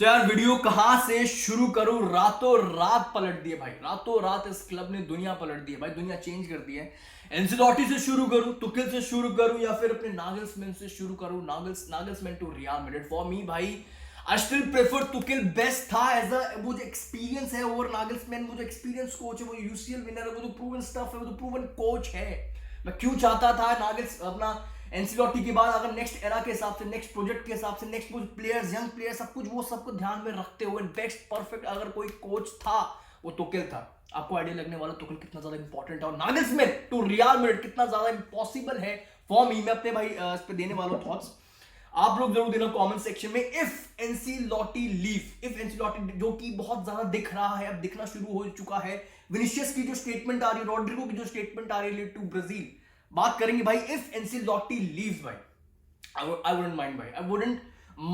यार वीडियो कहां से शुरू करूं। रातों रात पलट दिए भाई, रातों रात इस क्लब ने दुनिया पलट दी है भाई, दुनिया चेंज कर दी है। एंसिलोटी से शुरू करूं, तुकिल से शुरू करूं, या फिर अपने नागल्समैन से शुरू करूं। Nagelsmann to Real Madrid. For me भाई I still prefer Tuchel. Best था एज अ वो जो एक्सपीरियंस है ओवर नागल्समैन। वो जो एक्सपीरियंस कोच है, वो यूसीएल विनर है, वो जो प्रूवन स्टफ है, वो जो प्रूवन कोच है। मैं क्यों चाहता था नागल्स अपना एंसिलोटी के बाद अगर नेक्स्ट एरा के हिसाब से, नेक्स्ट प्रोजेक्ट के हिसाब से, नेक्स्ट प्लेयर्स, यंग प्लेयर्स, सब कुछ वो सबको ध्यान में रखते हुए बेस्ट परफेक्ट अगर कोई कोच था वो तुकिल था। आपको आइडिया लगने वाला तुकिल कितना ज्यादा इंपॉर्टेंट है और नागल्समैन टू रियल मैड्रिड कितना ज्यादा इम्पॉसिबल है फॉर मी। मैं अपने भाई इस पे देने वाला हूं थॉट्स, आप लोग जरूर देना कमेंट सेक्शन में। इफ एंसिलोटी लीव, इफ एंसिलोटी जो कि बहुत ज्यादा दिख रहा है, अब दिखना शुरू हो चुका है। विनिशियस की जो स्टेटमेंट आ रही है, रॉड्रिगो की जो स्टेटमेंट आ रही है टू ब्राजील, बात करेंगे भाई। इफ एंसिलोटी लीव्स भाई, I wouldn't mind भाई, I wouldn't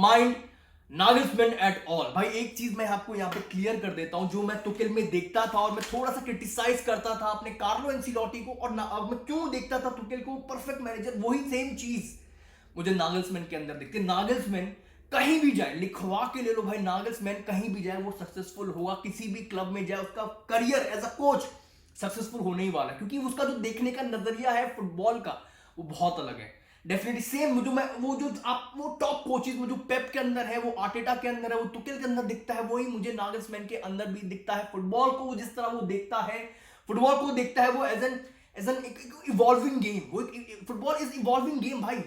mind Nagelsmann at all भाई। एक चीज मैं आपको यहाँ पे क्लियर कर देता हूं, जो मैं तुकिल में देखता था और मैं थोड़ा सा क्रिटिसाइज करता था अपने कार्लो एंसिलोटी को, और अब मैं क्यों देखता था तुकिल को परफेक्ट मैनेजर, वही सेम चीज मुझे नागल्समैन के अंदर दिखती है। नागल्समैन कहीं भी जाए, लिखवा के ले लो भाई, नागल्समैन कहीं भी जाए वो सक्सेसफुल होगा। किसी भी क्लब में जाए उसका career as a coach successful होने ही वाला है, क्योंकि उसका जो देखने का नजरिया है फुटबॉल का वो बहुत अलग है। डेफिनेटली सेम जो मैं वो टॉप कोचेस में जो पेप के अंदर है, वो आर्टेटा के अंदर है, वो तुकिल के अंदर दिखता है, वही मुझे नागल्समैन के अंदर भी दिखता है। फुटबॉल को जिस तरह वो देखता है, फुटबॉल को देखता है वो एज एन इवॉल्विंग गेम। वो फुटबॉल इज इवॉल्विंग गेम भाई,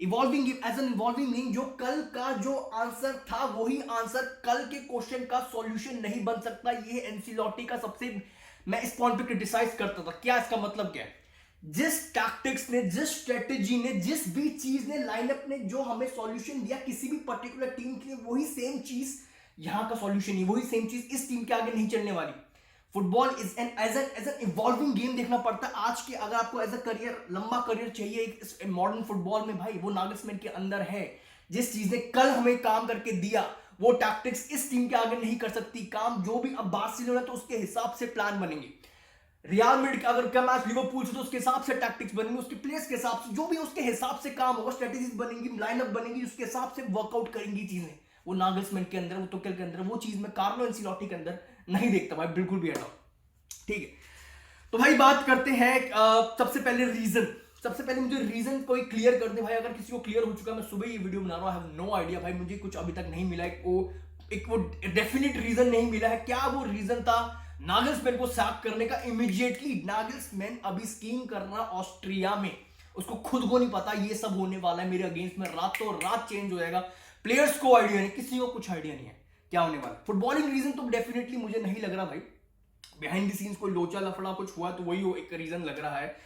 evolving game as an evolving game. जो कल का जो आंसर था वही आंसर कल के क्वेश्चन का सॉल्यूशन नहीं बन सकता। ये एंसिलोटी का सबसे मैं इस पॉइंट पे क्रिटिसाइज करता था। क्या इसका मतलब क्या है? जिस टैक्टिक्स ने, जिस स्ट्रेटेजी ने, जिस भी चीज ने, लाइनअप ने जो हमें सॉल्यूशन दिया किसी भी पर्टिकुलर टीम के लिए, वही सेम चीज यहां का सॉल्यूशन है, वही सेम चीज इस टीम के आगे नहीं चलने वाली। Football is as an evolving game देखना पड़ता है आज के। अगर आपको एज अ करियर, लंबा करियर चाहिए एक मॉडर्न फुटबॉल में भाई, वो नागल्समैन के अंदर है। जिस चीज ने कल हमें काम करके दिया, वो टैक्टिक्स इस टीम के आगे नहीं कर सकती काम। जो भी अब बार्सिलोना तो उसके हिसाब से प्लान बनेंगे, रियल मैड्रिड अगर क्या मैच लिवरपूल से तो उसके हिसाब से टैक्टिक्स बनेंगे, उसके प्लेयर्स के हिसाब से, जो भी उसके हिसाब से काम होगा, स्ट्रेटेजीज बनेंगी, लाइनअप बनेगी, उसके हिसाब से वर्कआउट करेंगी चीजें। वो नागल्समैन के अंदर, वो तुकिल के अंदर, वो चीज मैं कार्लो एंसिलोटी के अंदर नहीं देखता भाई, बिल्कुल भी हटाओ। ठीक है, तो भाई बात करते हैं सबसे पहले रीजन। सबसे पहले मुझे रीजन कोई क्लियर कर दे भाई, अगर किसी को क्लियर हो चुका। मैं सुबह ये वीडियो बना रहा हूं, आई हैव नो आइडिया भाई, मुझे कुछ अभी तक नहीं मिला एक वो डेफिनेट रीजन नहीं मिला है। क्या वो रीजन था नागल्समैन को सैक करने का इमीडिएटली? नागल्समैन अभी स्कीम कर रहा ऑस्ट्रिया में, उसको खुद को नहीं पता ये सब होने वाला है मेरे अगेंस्ट में, रातों रात चेंज हो जाएगा। प्लेयर्स को आइडिया नहीं, किसी को कुछ आइडिया नहीं है क्या होने वाला। फुटबॉलिंग रीजन तो डेफिनेटली मुझे नहीं लग रहा भाई, बिहाइंड द सीन्स कोई लोचा लफड़ा कुछ हुआ तो वही एक रीजन लग रहा है,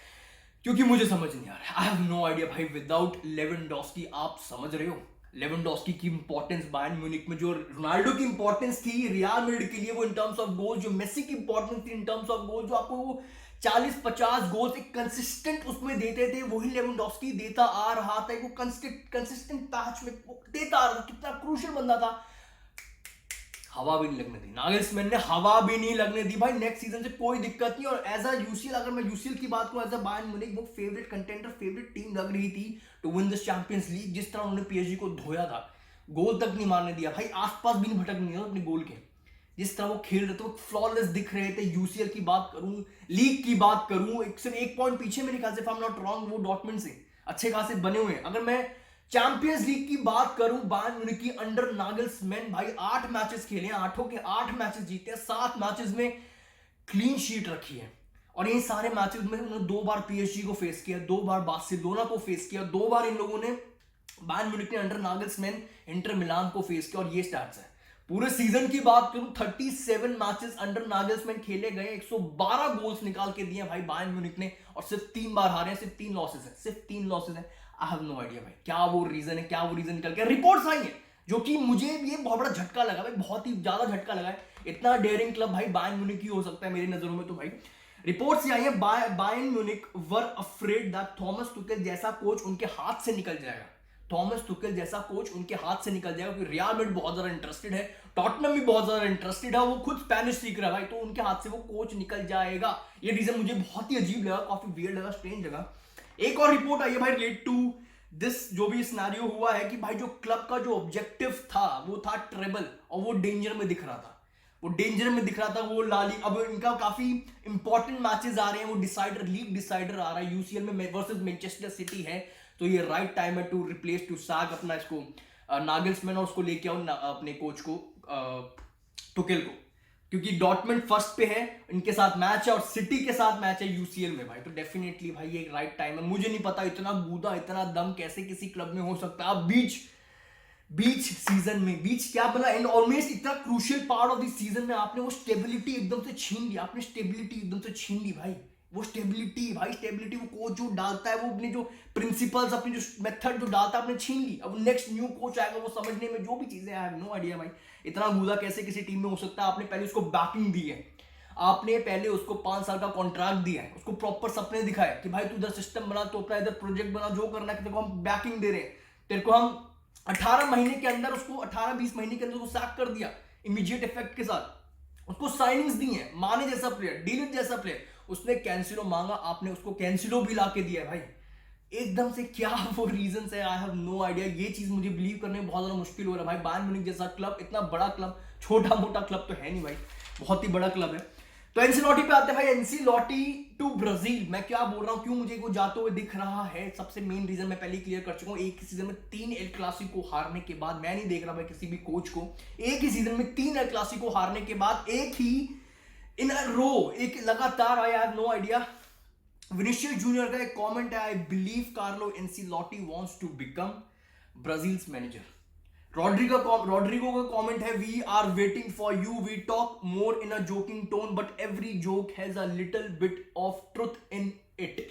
क्योंकि मुझे समझ नहीं आ रहा है। आई हैव नो आइडिया भाई। विदाउट लेवेंडोस्की, आप समझ रहे हो लेवेंडोस्की की इंपॉर्टेंस बायर्न म्यूनिख में, जो रोनाल्डो की इंपॉर्टेंस थी रियल मैड्रिड के लिए वो इन टर्म्स ऑफ गोल, जो मेसी की इंपॉर्टेंस थी इन टर्म्स ऑफ गोल, जो आपको वो 40-50 गोल एक कंसिस्टेंट उसमें देते थे, वही लेवेंडोस्की देता आ रहा था। वो कंसिस्टेंट पैच में देता आ रहा था। कितना क्रूशियल बंदा था, हवा भी नहीं लगने दी नागल्समैन ने, हवा भी नहीं लगने दी भाई। नेक्स्ट सीजन से कोई दिक्कत नहीं। और एज अ यूसीएल, अगर मैं यूसीएल की बात करूं, एज अ बायर्न म्यूनिख वो फेवरेट कंटेंडर, फेवरेट टीम लग रही थी to win the Champions League. जिस तरह उन्होंने पीएसजी को धोया था, गोल तक नहीं मारने दिया भाई, आसपास भी नहीं भटकने दिया अपने गोल के। जिस तरह वो खेल रहे थे, वो फ्लॉलेस दिख रहे थे। यूसीएल की बात करूं, लीग की बात करूं, सिर्फ एक पॉइंट पीछे मेरे ख्याल से, if I am not wrong, वो डॉर्टमुंड से अच्छे खासे बने हुए हैं। अगर मैं चैंपियंस लीग की बात करूं, बायर्न म्यूनिख की अंडर नागल्समैन भाई 8 मैचेस खेले, 8 के 8 मैचेस जीते, 7 मैचेस में क्लीन शीट रखी है। और ये सारे मैचेस में उन्होंने 2 बार पीएसजी को फेस किया, 2 बार बार्सिलोना को फेस किया, 2 बार इन लोगों ने, बायर्न म्यूनिख ने अंडर नागल्समैन इंटर मिलान को फेस किया। और ये स्टैट्स है। पूरे सीजन की बात करूं, 37 मैचेस अंडर नागल्समैन खेले गए, 112 गोल्स निकाल के दिए भाई बायर्न म्यूनिख ने, और सिर्फ 3 बार हारे हैं, सिर्फ 3 लॉसेस हैं, सिर्फ 3 लॉसेस हैं। आई हैव नो आइडिया भाई क्या वो रीजन है, क्या वो रीजन निकल गया। रिपोर्ट्स आई है जो कि मुझे ये बहुत बड़ा झटका लगा भाई, बहुत ही ज्यादा झटका लगा है। इतना डेयरिंग क्लब भाई बायर्न म्यूनिख ही हो सकता है मेरी नजरों में। तो भाई रिपोर्ट्स आई है, Bayern Munich were afraid that Thomas Tuchel जैसा कोच उनके हाथ से निकल जाएगा। थॉमस तुचेल जैसा कोच उनके हाथ से निकल जाएगा, क्योंकि रियल मैड्रिड बहुत ज्यादा इंटरेस्टेड है, टॉटनहम भी बहुत ज्यादा इंटरेस्टेड है, वो खुद स्पेनिश सीख रहा है भाई, तो उनके हाथ से वो कोच निकल जाएगा। ये रीजन मुझे बहुत ही अजीब लगा, काफी वियर्ड लगा, स्ट्रेंज लगा। एक और रिपोर्ट आई है भाई रिलेट टू दिस जो भी सिनेरियो हुआ है कि भाई जो क्लब का जो ऑब्जेक्टिव था वो था ट्रेबल, और वो डेंजर में दिख रहा था, वो डेंजर में दिख रहा था। वो लाली अब इनका काफी इंपॉर्टेंट मैचेस आ रहे हैं, वो डिसाइडर, लीग डिसाइडर आ रहा है यूसीएल में वर्सेस मैनचेस्टर सिटी है, तो ये राइट टाइम है टू रिप्लेस, टू सैक अपना इसको नागल्समैन, और उसको लेके आओ अपने कोच को टुकेल को, क्योंकि डॉर्टमंड फर्स्ट पे है, इनके साथ मैच है और सिटी के साथ मैच है यूसीएल में भाई, तो डेफिनेटली भाई ये राइट टाइम है। मुझे नहीं पता इतना गूदा, इतना दम कैसे किसी क्लब में हो सकता है। अब बीच सीजन में, बीच क्या बोला, एंड ऑलमोस्ट इतना crucial part of the season में आपने वो स्टेबिलिटी एकदम से छीन ली, आपने स्टेबिलिटी एकदम से छीन ली भाई। वो स्टेबिलिटी भाई, स्टेबिलिटी वो कोच जो डालता है, वो अपने जो प्रिंसिपल्स, अपनी जो मेथड जो डालता है, आपने छीन ली। अब नेक्स्ट न्यू कोच आएगा, वो समझने में जो भी चीजें, आई हैव नो आइडिया भाई, इतना गूदा कैसे किसी टीम में हो सकता है। आपने पहले उसको बैकिंग दी है, आपने पहले उसको 5 साल का कॉन्ट्रैक्ट दिया है, उसको प्रॉपर सपने दिखाए कि भाई तू इधर सिस्टम बना, तो अपना इधर प्रोजेक्ट बना, जो करना है, तेरे को हम बैकिंग दे रहे हैं, तेरे को हम 18 महीने के अंदर, उसको 18-20 महीने के अंदर उसको सैक कर दिया इमीडिएट इफेक्ट के साथ, उसको साइनिंग्स दी हैं, माने जैसा प्लेयर, डीलिट जैसा प्लेयर, उसने कैंसिलो मांगा, आपने उसको कैंसिलो भी ला के दिया है भाई। एकदम से क्या वो रीजंस है, आई हैव नो आइडिया। ये चीज मुझे बिलीव करने में बहुत ज्यादा मुश्किल हो रहा है भाई। बायर्न म्यूनिख जैसा क्लब, इतना बड़ा क्लब, छोटा मोटा क्लब तो है नहीं भाई, बहुत ही बड़ा क्लब है। तो एंसिलोटी पे आते हैं भाई, एंसिलोटी टू ब्राजील। मैं क्या बोल रहा हूँ, क्यों मुझे वो जाते हुए दिख रहा है, सबसे मेन रीजन मैं पहले क्लियर कर चुका हूँ। एक ही सीजन में 3 एल क्लासिको हारने के बाद, मैं नहीं देख रहा भाई किसी भी कोच को, एक ही सीजन में 3 एल क्लासिको हारने के बाद, एक ही इन अ रो, एक लगातार, I have no idea. Vinicius Junior का एक कमेंट है, I believe Carlo Ancelotti wants to become Brazil's manager. Rodrygo का कमेंट है, we are waiting for you, we talk more in a joking tone but every joke has a little bit of truth in it.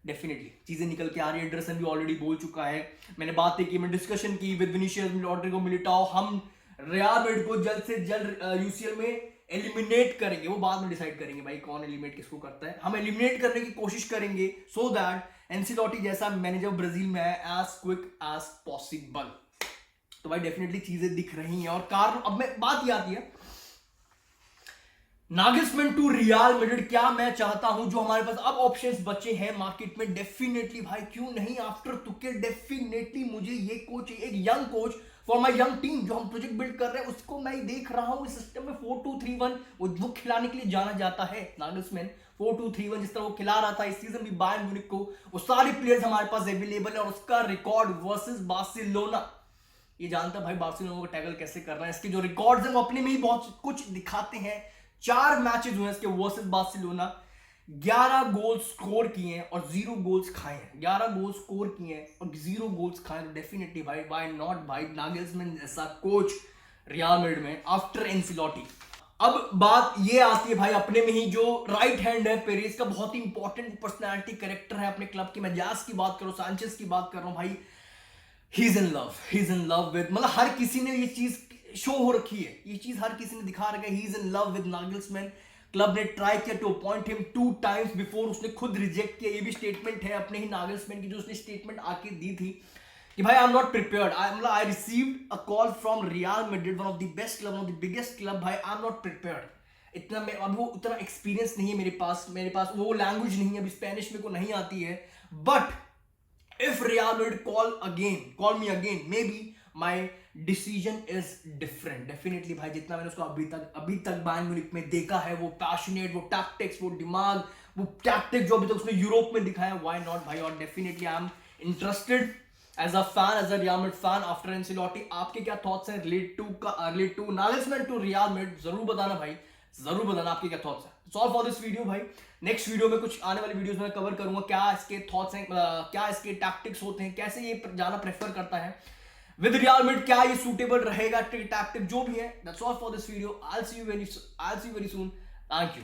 Definitely चीजें निकल के आ रही है, Anderson भी already बोल चुका है, मैंने बातें की, मैं डिस्कशन की विद विनिशियस, रॉड्रिगो, मिलिटाओ, हम रियल मैड्रिड को जल्द से जल्द यूसीएल में एलिमिनेट करेंगे, वो बाद में डिसाइड करेंगे भाई कौन एलिमिनेट किसको करता है, हम एलिमिनेट करने की कोशिश करेंगे सो दैट एंसिलोटी जैसा मैनेजर ब्राजील में है एज क्विक एज पॉसिबल। तो भाई डेफिनेटली चीजें दिख रही हैं। और कारण, अब मैं बात ये आती है, नागल्समैन टू रियल मैड्रिड, क्या मैं चाहता हूं, जो हमारे पास अब ऑप्शंस बचे हैं मार्केट में, डेफिनेटली भाई क्यों नहीं, आफ्टर तुकेल डेफिनेटली मुझे ये कोच, एक young coach for my young team, जो हम प्रोजेक्ट बिल्ड कर रहे हैं उसको मैं देख रहा हूं इस सिस्टम में 4-2-3-1, वो खिलाने के लिए जाना जाता है नागल्समैन। 4-2-3-1 जिस तरह वो खिला रहा था इस सीजन भी बायर्न म्यूनिख को, वो सारे प्लेयर्स हमारे पास अवेलेबल है, और उसका रिकॉर्ड वर्सेस बार्सिलोना, ये जानता भाई बार्सिलोना को टैकल कैसे करना है, इसके जो रिकॉर्ड्स हैं वो अपने में ही बहुत कुछ दिखाते हैं। 4 मैचेस हुए इसके वर्सेस बार्सिलोना, 11 गोल स्कोर किए हैं और 0 गोल्स खाए हैं, 11 गोल स्कोर किए हैं और 0 गोल्स खाए हैं। तो डेफिनेटली भाई, व्हाई नॉट भाई, नागल्समैन जैसा कोच रियल मैड्रिड में आफ्टर एंसिलोटी। अब बात ये आती है भाई, अपने में ही जो राइट हैंड है पेरेज का, बहुत ही इंपॉर्टेंट पर्सनैलिटी कैरेक्टर है अपने क्लब की, मैं जास की बात करूं, सांचेस की बात कर रहा हूं भाई, ही इज इन लव विद, मतलब हर किसी ने ये चीज शो हो रखी है, ये चीज हर किसी ने दिखा रखा है, he is in love with Nagelsmann. Club ने ट्राई किया to appoint him 2 times before, उसने खुद रिजेक्ट किया, ये भी स्टेटमेंट है अपने ही नागल्समैन की, जो उसने स्टेटमेंट आके दी थी कि भाई I am not prepared, I received a call from real Madrid, one of the best club, one of the biggest club, भाई आई एम नॉट प्रिपेयर्ड, इतना मैं अब वो उतना एक्सपीरियंस नहीं है मेरे पास वो लैंग्वेज नहीं है, अभी स्पेनिश मेरे को नहीं आती है, but if Real Madrid call me again, maybe my decision is different. Definitely भाई, जितना मैंने उसको अभी तक बायर्न म्यूनिख में देखा है, वो पैशनेट, वो टैक्टिक्स, वो दिमाग, वो टैक्टिक्स जो अभी तक उसने यूरोप में दिखाया, why not भाई। और definitely I am interested as a fan, as a Real Madrid fan after Ancelotti. आपके क्या थॉट्स हैं relate to Nagelsmann to Real Madrid, जरूर बताना भाई, जरूर बताना आपके क्या थॉट्स हैं। सॉल्व फॉर दिस वीडियो भाई, नेक्स्ट वीडियो में, कुछ आने वाली वीडियोस में कवर करूंगा क्या इसके थॉट्स हैं, क्या इसके टैक्टिक्स होते हैं, कैसे ये जाना प्रेफर करता है विद रियल मैड्रिड, क्या ये सूटेबल रहेगा टैक्टिक जो भी है। That's all for this video, I will see you very soon, thank you.